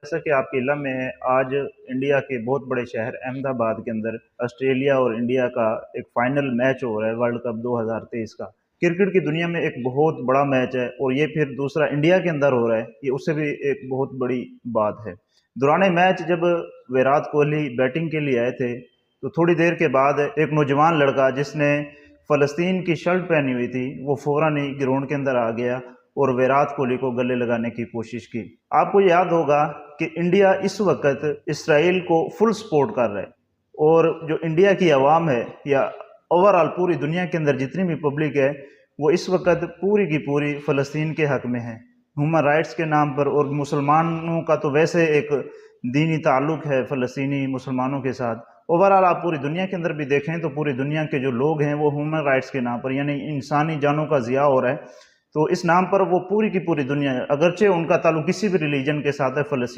جیسا کہ آپ کے علم میں ہے، آج انڈیا کے بہت بڑے شہر احمد آباد کے اندر آسٹریلیا اور انڈیا کا ایک فائنل میچ ہو رہا ہے ورلڈ کپ 2023 کا۔ کرکٹ کی دنیا میں ایک بہت بڑا میچ ہے، اور یہ پھر دوسرا انڈیا کے اندر ہو رہا ہے، یہ اس سے بھی ایک بہت بڑی بات ہے۔ دوران میچ جب ویرات کوہلی بیٹنگ کے لیے آئے تھے تو تھوڑی دیر کے بعد ایک نوجوان لڑکا جس نے فلسطین کی شرٹ پہنی ہوئی تھی وہ فوراً ہی گراؤنڈ کے اندر آ گیا اور ویرات کوہلی کو گلے لگانے کی کوشش کی۔ آپ کو یاد ہوگا کہ انڈیا اس وقت اسرائیل کو فل سپورٹ کر رہا ہے، اور جو انڈیا کی عوام ہے یا اوورآل پوری دنیا کے اندر جتنی بھی پبلک ہے وہ اس وقت پوری کی پوری فلسطین کے حق میں ہے، ہیومن رائٹس کے نام پر۔ اور مسلمانوں کا تو ویسے ایک دینی تعلق ہے فلسطینی مسلمانوں کے ساتھ۔ اوورآل آپ پوری دنیا کے اندر بھی دیکھیں تو پوری دنیا کے جو لوگ ہیں وہ ہیومن رائٹس کے نام پر، یعنی انسانی جانوں کا ضیاع ہو رہا ہے، تو اس نام پر وہ پوری کی پوری دنیا ہے، اگرچہ ان کا تعلق کسی بھی ریلیجن کے ساتھ ہے، فلسطین